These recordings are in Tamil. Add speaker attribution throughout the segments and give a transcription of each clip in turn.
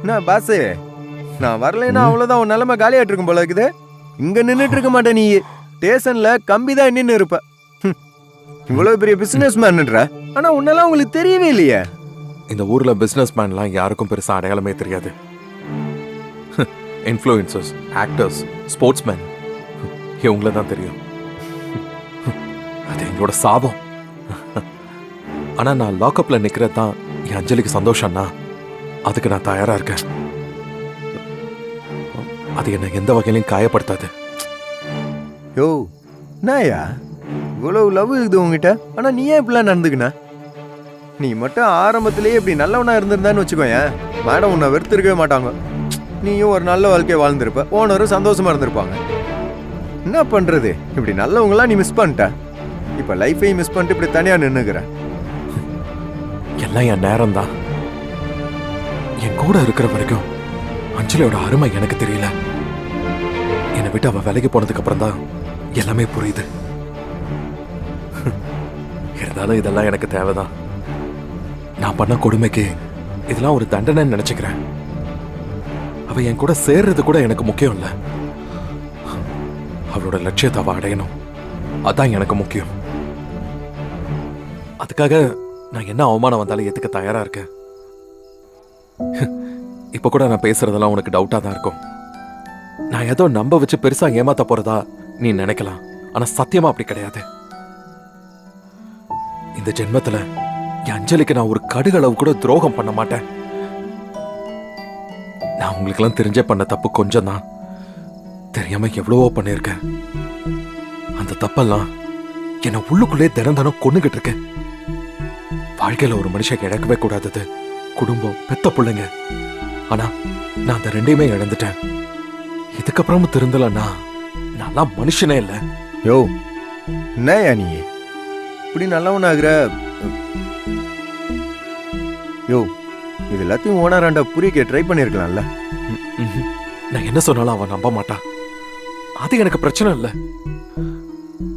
Speaker 1: என்ன பாசு, நான் வரலைன்னா அவ்வளவுதான், உன் நிலைமை காலியாட்டு இருக்கும் போல இருக்குது. இங்க நின்னுட்டு இருக்க மாட்டே நீ, ஸ்டேஷன்ல கம்பிதான் நின்று இருப்ப. இவ்வளவு பெரிய பிசினஸ் மேன்ன்ற, ஆனா உன்னெல்லாம் உங்களுக்கு தெரியவே இல்லையே.
Speaker 2: இந்த ஊர்ல பிசினஸ் மேன்லாம் யாருக்கும் பெருசா அடையாளமே தெரியாது. இன்ஃப்ளூயன்சர்ஸ், ஆக்டர்ஸ், ஸ்போர்ட்ஸ் மேன் இவங்கள தான் தெரியும். அது எங்களோட சாபம். ஆனா நான் லாக்அப்ல நிக்கிறது தான் என் அஞ்சலிக்கு சந்தோஷம்னா அதுக்கு நான் தயாரா இருக்கேன். அது என்ன எந்த வகையிலையும் காயப்படுத்தாது.
Speaker 1: யோ நாயா, இவ்வளவு லவ் இருக்குது உங்ககிட்ட, ஆனா நீ ஏன் இப்படிலாம் நடந்துக்கின? நீ மட்டும் ஆரம்பத்திலேயே இப்படி நல்லவனா இருந்திருந்தான்னு வச்சுக்கோயேன், மேடம் உன்னை வெறுத்து இருக்கவே மாட்டாங்க. நீயும் ஒரு நல்ல வாழ்க்கையை வாழ்ந்துருப்ப, ஓனரும் சந்தோஷமா இருந்திருப்பாங்க. என்ன பண்றது, இப்படி நல்லவங்களாம் நீ மிஸ் பண்ணிட்ட. இப்ப லைஃபையும் மிஸ் பண்ணிட்டு இப்படி தனியா நின்னுக்கிற.
Speaker 2: எல்லாம் என் நேரம் தான். என் கூட இருக்கிற வரைக்கும் அஞ்சலியோட அருமை எனக்கு தெரியல. என்னை விட்டு அவ வேலைக்கு போனதுக்கு அப்புறம் தான் எல்லாமே புரியுது. இருந்தாலும் இதெல்லாம் எனக்கு தேவைதான். நான் பண்ண கொடுமைக்கு இதெல்லாம் ஒரு தண்டனை நினைச்சுக்கிறேன். அவ என் கூட சேர்றது கூட எனக்கு முக்கியம் இல்ல. அவளோட லட்சியத்தை அவ அடையணும், அதான் எனக்கு முக்கியம். அதுக்காக நான் என்ன அவமானம் வந்தாலும் ஏத்துக்க தயாரா இருக்கேன். இப்ப கூட நான் பேசுறதெல்லாம் உனக்கு டவுட்டா தான் இருக்கும். நான் ஏதோ நம்ப வச்சு பெருசா ஏமாத்த போறதா நீ நினைக்கலாம், ஆனா சத்தியமா அப்படி கிடையாது. இந்த ஜென்மத்துல என் அஞ்சலிக்கு நான் ஒரு கடுகளவு கூட துரோகம் பண்ண மாட்டேன். நான் உங்களுக்கு எல்லாம் தெரிஞ்சே பண்ண தப்பு கொஞ்சம் தான், தெரியாம எவ்வளவோ பண்ணிருக்கேன். அந்த தப்பெல்லாம் என்ன உள்ளுக்குள்ளே தினம் தினம் கொண்டுகிட்டு இருக்கேன். வாழ்க்கையில ஒரு மனுஷன் இழக்கவே கூடாதது குடும்பம், பெத்த பிள்ளைங்க. ஆனா நான் அந்த ரெண்டையுமே இழந்துட்டேன். இதுக்கப்புறமும் திருந்தலன்னா நான் மனுஷனே இல்ல.
Speaker 1: யோ என்னயா நீ இப்படி நல்லவனாகிற? யோ இது எல்லாத்தையும் ஓனராண்டா புரிய ட்ரை பண்ணிருக்கலாம்ல.
Speaker 2: நான் என்ன சொன்னாலும் அவன் நம்ப மாட்டா. அது எனக்கு பிரச்சனை இல்ல.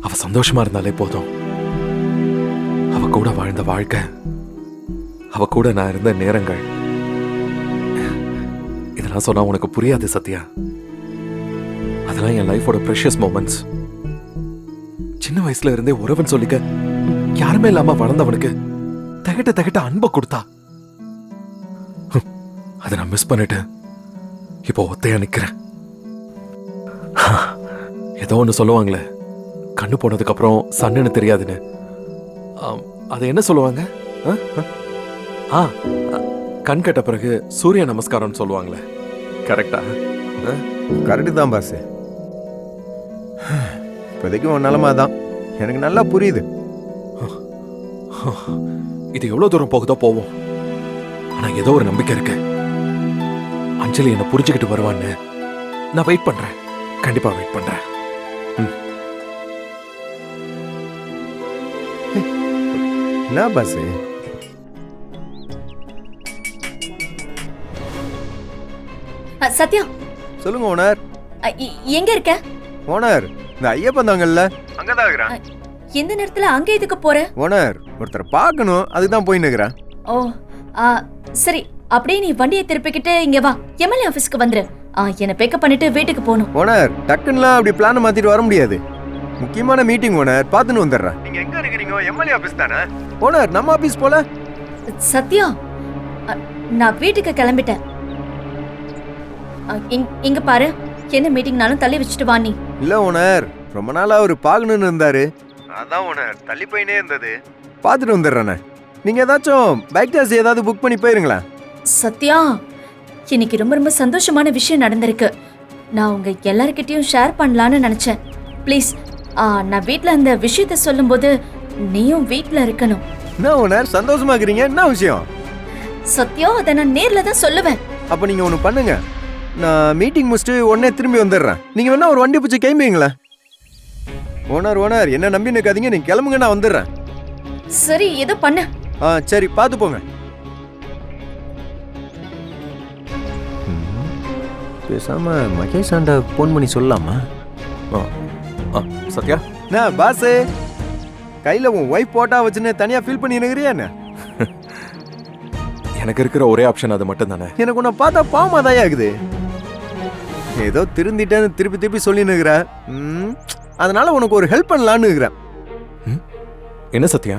Speaker 2: அவ சந்தோஷமா இருந்தாலே போதும். அவ கூட வாழ்ந்த வாழ்க்கை, அவ கூட நான் இருந்த நேரங்கள், இதெல்லாம் சொன்னா உனக்கு புரியாது சத்யா. அதெல்லாம் என் லைஃபோட ப்ரெஷியஸ் மொமெண்ட்ஸ். சின்ன வயசுல இருந்தே உறவன் சொல்லிக்க யாருமே இல்லாம வளர்ந்தவனுக்கு தகட்ட தகட்ட அன்பை கொடுத்தா. அதை நான் மிஸ் பண்ணிட்டு இப்போ ஒத்தையா நிக்கிறேன். ஏதோ ஒன்று சொல்லுவாங்களே, கண்ணு போனதுக்கு அப்புறம் சன்னுன்னு தெரியாதுன்னு. அது என்ன சொல்லுவாங்க? கண் கட்ட பிறகு சூரிய நமஸ்காரம் சொல்லுவாங்களே, கரெக்டா?
Speaker 1: கரெக்டு தான் பாஸ். இப்போதைக்கு உன் நிலமா தான் எனக்கு நல்லா புரியுது.
Speaker 2: இது எவ்வளவு தூரம் போகுதோ போவோம். ஆனா ஏதோ ஒரு நம்பிக்கை இருக்கு. அஞ்சலி என்ன புரிஞ்சுக்கிட்டு வருவான்னு நான் வெயிட் பண்றேன். கண்டிப்பா வெயிட் பண்றேன்.
Speaker 1: என்ன பாஸ்?
Speaker 3: சத்யா,
Speaker 1: சொல்லுங்க ஓனர்.
Speaker 3: எங்க இருக்க?
Speaker 1: ஓனர், இந்த ஐயப்பன் தாங்கல்ல, அங்கதான் இருக்கிறேன்.
Speaker 3: எந்த நேரத்துல அங்க எதுக்கு போற?
Speaker 1: ஓனர், ஒருத்தரை பார்க்கணும், அதுதான் போய் நிக்கிறேன்.
Speaker 3: ஓ சரி, அப்படியே நீ வண்டியை திருப்பிக்கிட்டு இங்க வா, எம்எல்ஏ ஆபீஸ்க்கு வந்துரு. என்ன பேக்கப் பண்ணிட்டு வீட்டுக்கு போகணும்.
Speaker 1: ஓனர், டக்குன்னுலாம் அப்படி பிளான் மாத்திட்டு வர முடியாது. முக்கியமான மீட்டிங் ஓனர், பார்த்துன்னு வந்துடுறேன். நீங்க எங்க இருக்கிறீங்க? எம்எல்ஏ ஆபீஸ் தானே? ஓனர், நம்ம ஆபீஸ் போல.
Speaker 3: சத்யா, நான் வீட்டுக்கு கிளம்பிட்டேன். இங்க பாரு, என்ன மீட்டிங்னாலும் தள்ளி வச்சுட்டு வா நீ.
Speaker 1: இல்ல ஓனர், ரொம்ப நாளா அவர் பார்க்கணும்னு இருந்தாரு, அதான் ஓனர் தள்ளி போயினே இருந்தது. பார்த்துட்டு வந்துடுறேண்ணே. நீங்க ஏதாச்சும் பைக் டாக்ஸி ஏதாவது புக் பண்ணி போயிருங்களேன்.
Speaker 3: சத்யா, இன்னைக்கு ரொம்ப ரொம்ப சந்தோஷமான விஷயம் நடந்திருக்கு. நான் உங்க எல்லார்கிட்டயும் ஷேர் பண்ணலான்னு நினைச்சேன். ப்ளீஸ், நான் வீட்ல அந்த விஷயத்த சொல்லும்போது நீயும் வீட்ல இருக்கணும்.
Speaker 1: என்ன ஓனர் சந்தோஷமா இருக்கிறீங்க? என்ன விஷயம்?
Speaker 3: சத்யா, அதை நான் நேர்ல தான் சொல்லுவேன்.
Speaker 1: அப்ப நீங்க ஒண்ணு பண்ணுங்க, நான் மீட்டிங் முடிச்சுட்டு உடனே திரும்பி வந்துடுறேன். நீங்க வேணா ஒரு வண்டி பிடிச்சி கிளம்பிங்களேன். ஓனர் என்ன நம்பி நிற்காதீங்க, நீங்க கிளம்புங்க, நான் வந்துடுறேன்.
Speaker 3: சரி, ஏதோ பண்ண.
Speaker 1: சரி, பார்த்து போங்க. பேசாம மகேஷ் ஆண்டா போன் பண்ணி சொல்லலாமா?
Speaker 2: சத்யா,
Speaker 1: என்ன பாஸ், கையில உன் ஒய்ஃப் போட்டா வச்சுன்னு தனியா ஃபீல் பண்ணி நிக்கிறியா என்ன?
Speaker 2: எனக்கு இருக்கிற ஒரே ஆப்ஷன் அது மட்டும் தானே.
Speaker 1: எனக்கு உன்னை பார்த்தா பாவமாதாயா ஆகுது. ஏதோ திருந்திட்டேன்னு திருப்பி திருப்பி சொல்லின்னு இருக்கிற. அதனால உனக்கு ஒரு ஹெல்ப் பண்ணலான்னு இருக்கிறேன்.
Speaker 2: என்ன சத்யா?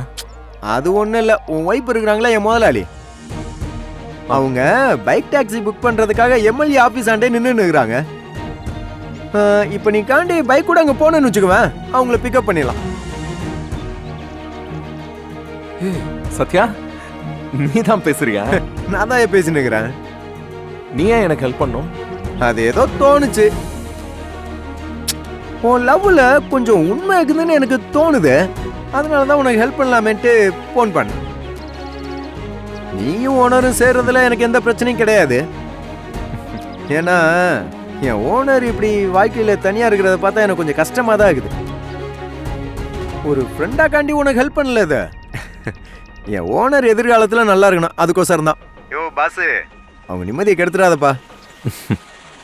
Speaker 1: அது ஒண்ணும் இல்ல, உன் ஒய்ஃப் இருக்கிறாங்களா என் முதலாளி, அவங்க பைக் டாக்ஸி புக் பண்றதுக்காக எம்எல்ஏ ஆபீஸ் ஆண்டே நின்று இருக்கிறாங்க. இப்ப நீ காண்டி பைக் கூட அங்க போனேன்னு வச்சுக்குவேன், அவங்கள பிக்கப் பண்ணிடலாம்.
Speaker 2: சத்யா, நீ தான் பேசுறியா?
Speaker 1: நான் தான் பேசின்னு இருக்கிறேன்.
Speaker 2: நீ ஏன் எனக்கு ஹெல்ப் பண்ணும்?
Speaker 1: அது ஏதோ தோணுச்சு. உன் லவ்ல கொஞ்சம் உண்மை இருக்குதுன்னு எனக்கு தோணுது. அதனாலதான் உனக்கு ஹெல்ப் பண்ணலாமேன்ட்டு போன் பண்ண. நீயும் ஓனரும் சேர்றதுல எனக்கு எந்த பிரச்சனையும் கிடையாது. ஏன்னா என் ஓனர் இப்படி வாழ்க்கையில தனியா இருக்கிறத பார்த்தா எனக்கு கொஞ்சம் கஷ்டமா தான் இருக்குது. ஒரு ஃப்ரெண்டா காண்டி உனக்கு ஹெல்ப் பண்ணல. இது என் ஓனர் எதிர்காலத்துல நல்லா இருக்கணும், அதுக்கோசரம் தான். யோ பாஸ், அவங்க நிம்மதியை கெடுத்துடாதப்பா.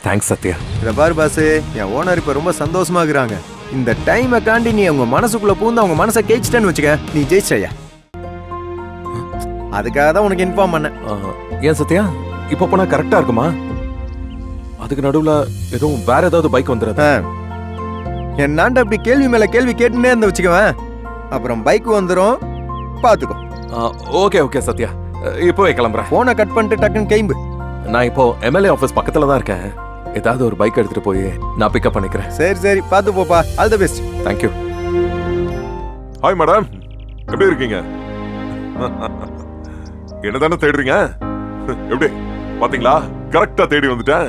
Speaker 2: தேங்க்ஸ் சத்யா.
Speaker 1: இதை பாரு பாஸ், என் ஓனர் இப்ப ரொம்ப சந்தோஷமா இருக்கிறாங்க. இந்த டைமை காண்டி நீ அவங்க மனசுக்குள்ள பூந்து அவங்க மனசை கேச்சிட்டேன்னு வச்சுக்க, நீ ஜெயிச்சையா. அதுக்காக தான் உனக்கு இன்ஃபார்ம் பண்ணேன்.
Speaker 2: ஏன் சத்யா, இப்போ போனா கரெக்டா இருக்குமா? அதுக்கு நடுவுல எதுவும் வேற ஏதாவது பைக் வந்துடுது.
Speaker 1: என்னாண்ட அப்படி கேள்வி மேல கேள்வி கேட்டுனே இருந்து வச்சுக்குவேன், அப்புறம் பைக் வந்துடும், பாத்துக்கோ.
Speaker 2: ஓகே ஓகே சத்யா, இப்போவே கிளம்புறேன்.
Speaker 1: போனை கட் பண்ணிட்டு டக்குன்னு கிளம்பு.
Speaker 2: நான் இப்போ எம்எல்ஏ ஆஃபீஸ் பக்கத்துல தான் இருக்கேன். ஏதாவது ஒரு பைக் எடுத்துட்டு போய் நான் பிக்கப் பண்ணிக்கிறேன்.
Speaker 1: சரி சரி, பார்த்து போப்பா. All the best.
Speaker 2: Thank you.
Speaker 4: Hi madam, எப்படி இருக்கீங்க? என்ன தானே தேடுறீங்க? எப்படி பாத்தீங்களா, கரெக்டா தேடி வந்துட்டேன்.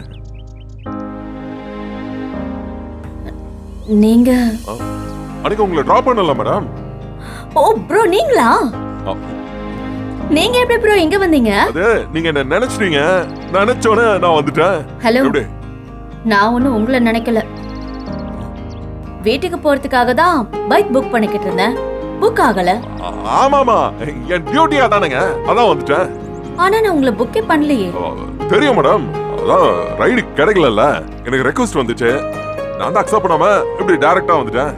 Speaker 3: நீங்க
Speaker 4: அன்னைக்கு உங்களை டிராப் பண்ணல மேடம்.
Speaker 3: ஓ ப்ரோ, நீங்களா? நீங்க எப்படி ப்ரோ இங்க வந்தீங்க?
Speaker 4: அது நீங்க என்ன நினைச்சிட்டீங்க, நினைச்சோனே நான் வந்துட்டேன்.
Speaker 3: ஹலோ,
Speaker 4: எப்படி?
Speaker 3: நான் ஒன்னும் உங்களை நினைக்கல. வீட்டுக்கு போறதுக்காக தான் பைக் புக் பண்ணிக்கிட்டு இருந்தேன், புக் ஆகல.
Speaker 4: ஆமாமா, என் டியூட்டியா தானேங்க, அதான் வந்துட்டேன்.
Speaker 3: ஆனா நான் உங்களை புக்கே பண்ணலையே.
Speaker 4: தெரியும் மேடம், அதான் ரைடு கிடைக்கல, எனக்கு ரெக்வஸ்ட் வந்துச்சு, நான் தான் அக்செப்ட் பண்ணாம இப்படி டைரக்டா வந்துட்டேன்.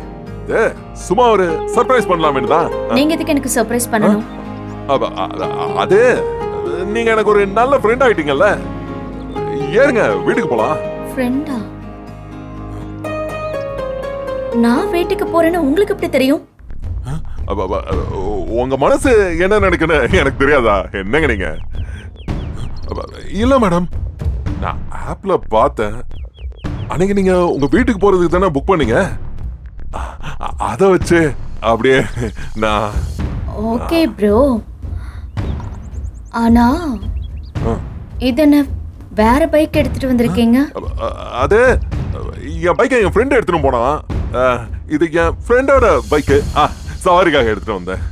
Speaker 4: சும்மா ஒரு சர்ப்ரைஸ் பண்ணலாமேன்னு தான்.
Speaker 3: நீங்க எதுக்கு எனக்கு சர்ப்ரைஸ் பண்ணணும்?
Speaker 4: அது நீங்க எனக்கு ஒரு நல்ல ஃப்ரெண்ட் ஆயிட்டீங்கல்ல, ஏறுங்க வீட்டுக்கு போலாம்.
Speaker 3: ஃப்ரெண்டா? நான் வீட்டுக்கு போறேன்னு உங்களுக்கு எப்படி தெரியும்?
Speaker 4: உங்க மனசு என்ன நினைக்கணும் எனக்கு தெரியாதா? என்னங்க நீங்க? இல்ல மேடம், நான் ஆப்ல பார்த்தேன், அன்னைக்கு நீங்க உங்க வீட்டுக்கு போறதுக்கு தானே புக் பண்ணீங்க, அத வச்சு அப்படியே நான்.
Speaker 3: ஓகே ப்ரோ, ஆனா இது என்ன வேற பைக் எடுத்துட்டு வந்திருக்கீங்க?
Speaker 4: அது என் பைக்கை என் ஃப்ரெண்ட் எடுத்துட்டு போனான், இது என் ஃப்ரெண்டோட பைக்கு, சவாரிக்காக எடுத்துட்டு வந்தேன்.